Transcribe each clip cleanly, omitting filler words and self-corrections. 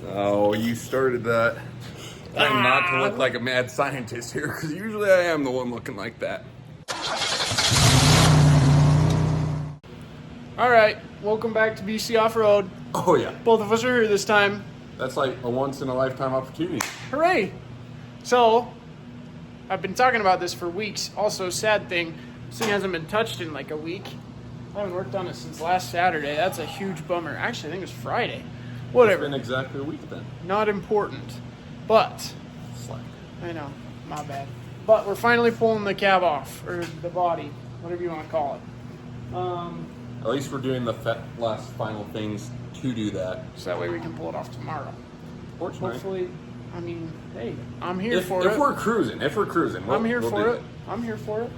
Oh, you started that. Trying not to look like a mad scientist here, because usually I am the one looking like that. All right, welcome back to BC Off-Road. Oh yeah. Both of us are here this time. That's like a once-in-a-lifetime opportunity. Hooray! So, I've been talking about this for weeks. Also, sad thing, this thing hasn't been touched in like a week. I haven't worked on it since last Saturday. That's a huge bummer. Actually, I think it was Friday. Whatever. It's been exactly a week then. Not important. But, Slack. I know, my bad. But we're finally pulling the cab off, or the body, whatever you want to call it. At least we're doing the last final things to do that. So that way we can pull it off tomorrow. Fortunately. Hopefully, I mean, hey, I'm here for it. If we're cruising, I'm here for it. I'm here for it.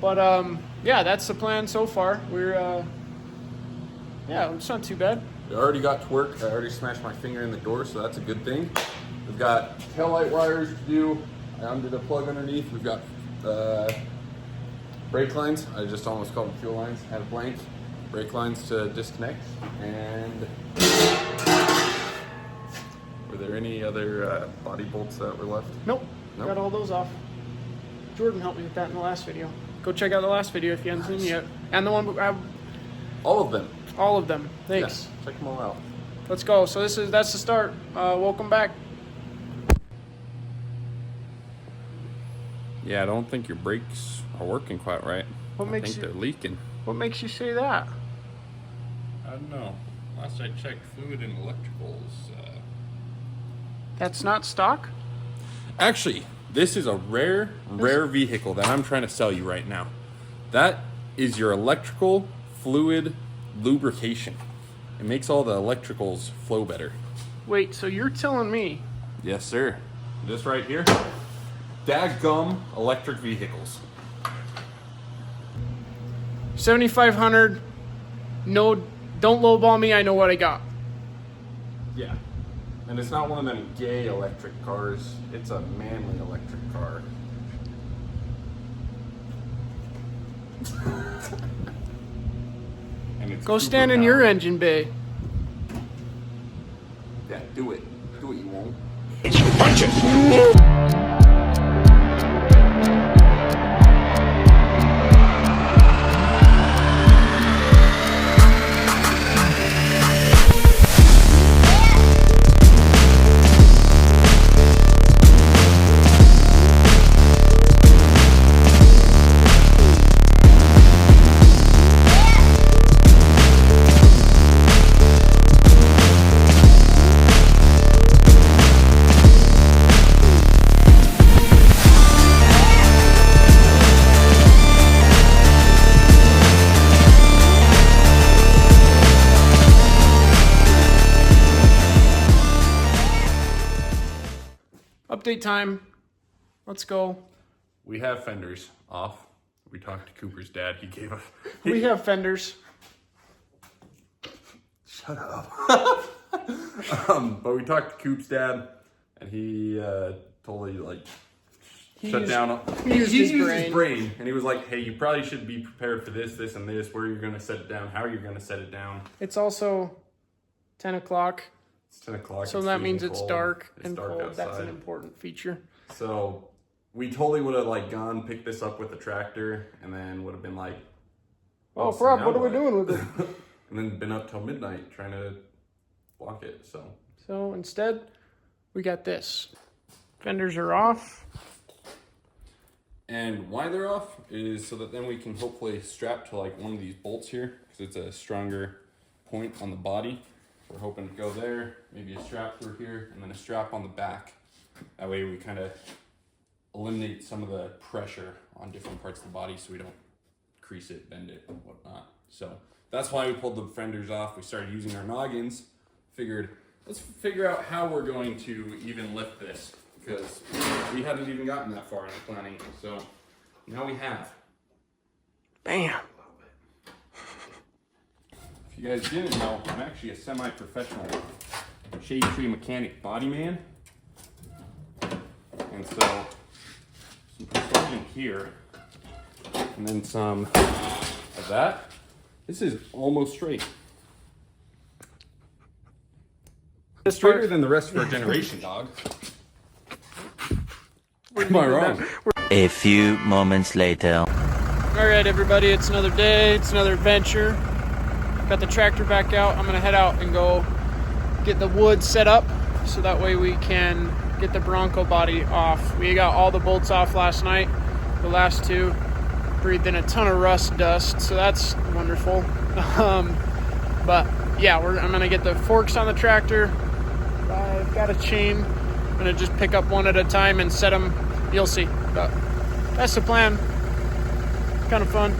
But yeah, that's the plan so far. We're yeah, it's not too bad. We already got to work. I already smashed my finger in the door, so that's a good thing. We've got taillight wires to do. I undid a plug underneath. We've got brake lines. I just almost called them fuel lines. Had a blank. Brake lines to disconnect. And were there any other body bolts that were left? Nope. Nope. Got all those off. Jordan helped me with that in the last video. Go check out the last video if you haven't seen it yet. And the one, All of them. all of them. Thanks. Yeah, check them all out. Let's go. So that's the start. Welcome back. Yeah, I don't think your brakes are working quite right. What makes I think you? they're leaking. What makes you say that? I don't know. Last I checked, fluid and electricals. That's not stock? Actually, this is a rare vehicle that I'm trying to sell you right now. That is your electrical fluid lubrication. It makes all the electricals flow better. Wait, so you're telling me? Yes, sir. This right here, dadgum electric vehicles. 7,500. No, don't lowball me. I know what I got. Yeah. And it's not one of them gay electric cars. It's a manly electric car. And it's Go stand in your engine bay. Yeah, do it. Do what you want. Punch it! Update time. Let's go. We have fenders off. We talked to Cooper's dad. He gave us. We have fenders. Shut up. But we talked to Coop's dad, and he totally shut down. He used his brain, and he was like, "Hey, you probably should be prepared for this, this, and this. Where you're going to set it down, how you're going to set it down." It's also 10 o'clock. It's 10 o'clock. So that means it's dark and dark cold. outside. That's an important feature. So we totally would have gone picked this up with the tractor, and then would have been like, Oh, so Rob, now what are we doing with it? And then been up till midnight trying to block it. So instead, we got this. Fenders are off. And why they're off is so that then we can hopefully strap to one of these bolts here, because it's a stronger point on the body. We're hoping to go there, maybe a strap through here, and then a strap on the back. That way we kind of eliminate some of the pressure on different parts of the body so we don't crease it, bend it, and whatnot. So that's why we pulled the fenders off. We started using our noggins. Figured, let's figure out how we're going to even lift this, because we hadn't even gotten that far in the planning. So now we have. Bam. If you guys didn't know, I'm actually a semi-professional shade tree mechanic body man. And so, some precision here, and then some of that. This is almost straight. Straighter than the rest of our generation, dog. Am I wrong? A few moments later. All right, everybody, it's another day. It's another adventure. Got the tractor back out. I'm gonna head out and go get the wood set up so that way we can get the Bronco body off. We got all the bolts off last night. The last two breathed in a ton of rust dust, so that's wonderful. But yeah, I'm gonna get the forks on the tractor. I've got a chain. I'm gonna just pick up one at a time and set them. You'll see, but that's the plan. Kind of fun.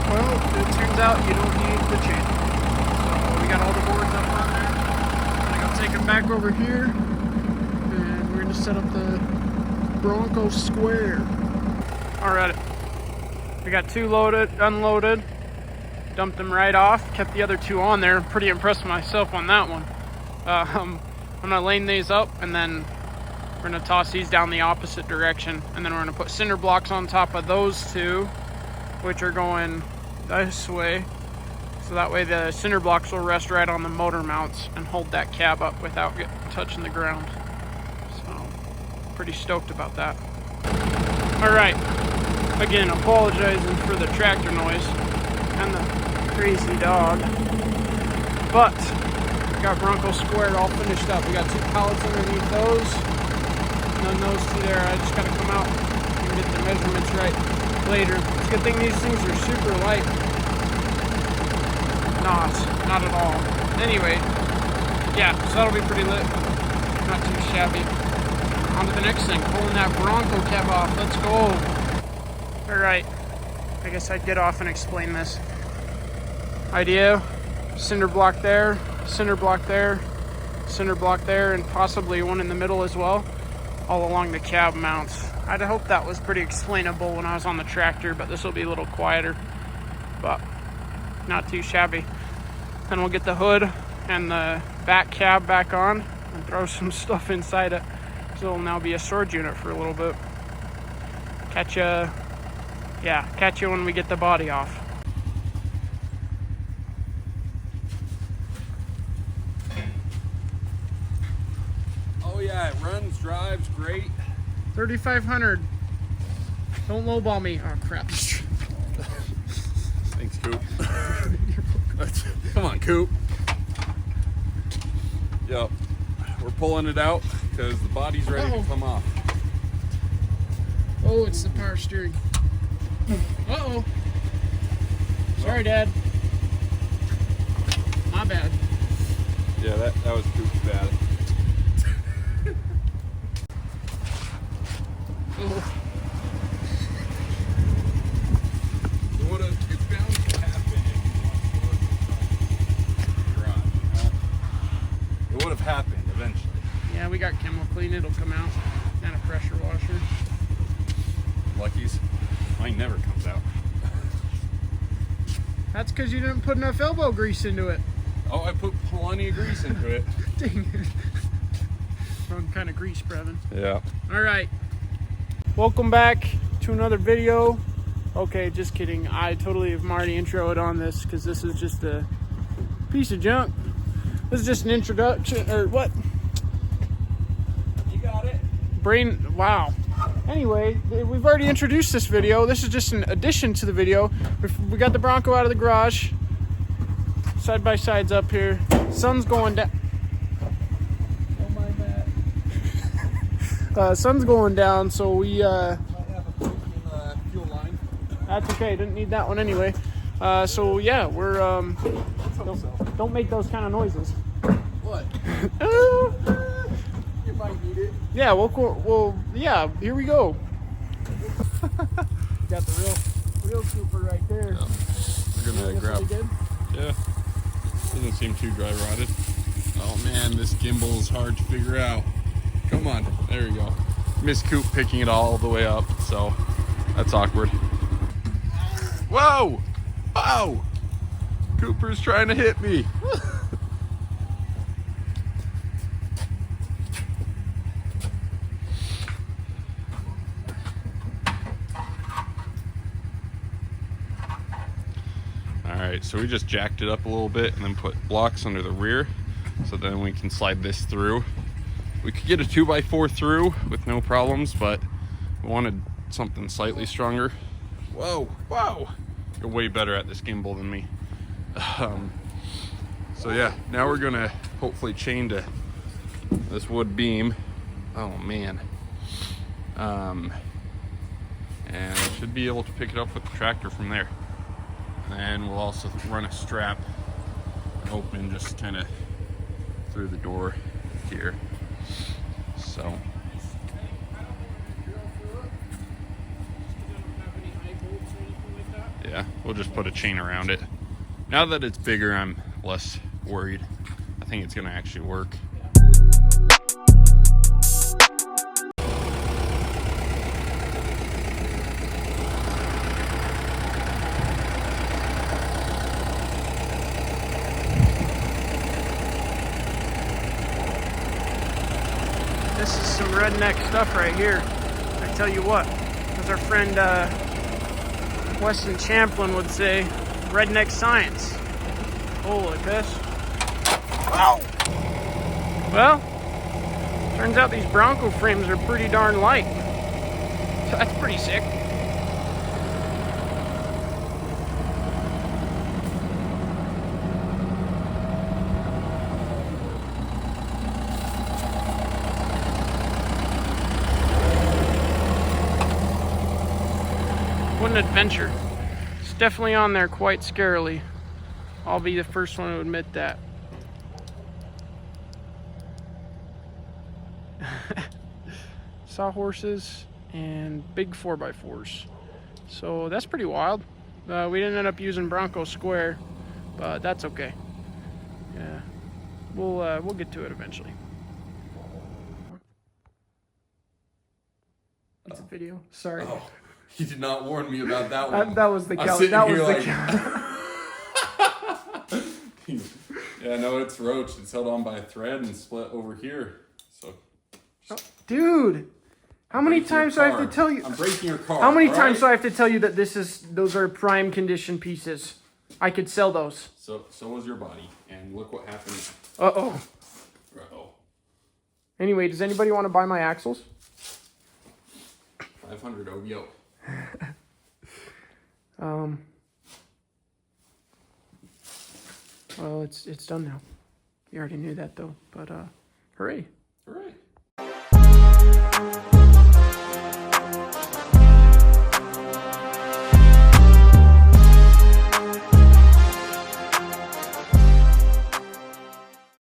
Well, it turns out you don't need the chain. So we got all the boards up on there. I'm gonna go take them back over here, and we're gonna set up the Bronco square. All right, we got two loaded, unloaded. Dumped them right off. Kept the other two on there. Pretty impressed with myself on that one. I'm gonna lane these up, and then we're gonna toss these down the opposite direction, and then we're gonna put cinder blocks on top of those two, which are going this way, so that way the cinder blocks will rest right on the motor mounts and hold that cab up without touching the ground. So pretty stoked about that. All right, again, apologizing for the tractor noise and the crazy dog, but we got Bronco squared all finished up. We got two pallets underneath those, and then those two there. I just gotta come out and get the measurements right later. It's a good thing these things are super light. Not at all. Anyway, yeah, so that'll be pretty lit. Not too shabby. On to the next thing, pulling that Bronco cab off. Let's go. All right, I guess I'd get off and explain this. Idea, cinder block there, cinder block there, cinder block there, and possibly one in the middle as well, all along the cab mounts. I'd hope that was pretty explainable when I was on the tractor, but this will be a little quieter, but not too shabby. Then we'll get the hood and the back cab back on and throw some stuff inside it, so it'll now be a storage unit for a little bit. Catch you when we get the body off. Oh yeah, it runs, drives, great. 3,500. Don't lowball me. Oh crap. Thanks, Coop. Come on, Coop. Yep, we're pulling it out because the body's ready to come off. Oh, it's the power steering. Uh-oh. Sorry, Dad. My bad. Yeah, that was Coop's bad. Oh. It's bound to happen if you want to go garage, you know? It would have happened eventually. Yeah, we got chemical clean. It'll come out. And a pressure washer. Luckies. Mine never comes out. That's because you didn't put enough elbow grease into it. Oh, I put plenty of grease into it. Dang it. Wrong kind of grease, Brevin. Yeah. All right. Welcome back to another video. Okay, just kidding. I totally have already introed on this because this is just a piece of junk. This is just an introduction, or what? You got it. Wow. Anyway, we've already introduced this video. This is just an addition to the video. We got the Bronco out of the garage. Side by sides up here. Sun's going down. Don't mind that. Sun's going down, so we. Might have a leak in the fuel line. That's okay. Didn't need that one anyway. So yeah, we're don't make those kind of noises. What? You might need it. Yeah, yeah, here we go. Got the real Cooper right there. Yeah. We're gonna grab. Yeah. Doesn't seem too dry rotted. Oh man, this gimbal is hard to figure out. Come on, there we go. Miss Coop picking it all the way up, so that's awkward. Whoa! Wow! Cooper's trying to hit me. Alright, so we just jacked it up a little bit and then put blocks under the rear so then we can slide this through. We could get a 2x4 through with no problems, but we wanted something slightly stronger. Whoa, whoa! You're way better at this gimbal than me. So yeah, now we're gonna hopefully chain to this wood beam. Oh man. And should be able to pick it up with the tractor from there. And we'll also run a strap open just kind of through the door here. So yeah, we'll just put a chain around it. Now that it's bigger, I'm less worried. I think it's gonna actually work. This is some redneck stuff right here. I tell you what, as our friend Weston Champlin would say, redneck science. Holy piss. Wow. Well, turns out these Bronco frames are pretty darn light. So that's pretty sick. What an adventure. It's definitely on there quite scarily. I'll be the first one to admit that. Sawhorses and big 4x4s. So that's pretty wild. We didn't end up using Bronco Square, but that's okay. Yeah, we'll get to it eventually. It's a video. Sorry. Oh, he did not warn me about that one. That was the count. That was the count. Yeah, no, it's roached. It's held on by a thread and split over here. So, dude, how many times do I have to tell you? I'm breaking your car. How many times do I have to tell you that those are prime condition pieces? I could sell those. So was your body, and look what happened. Uh-oh. Uh-oh. Anyway, does anybody want to buy my axles? 500 OBO. Well, it's done now. You already knew that though, but hooray. Hooray.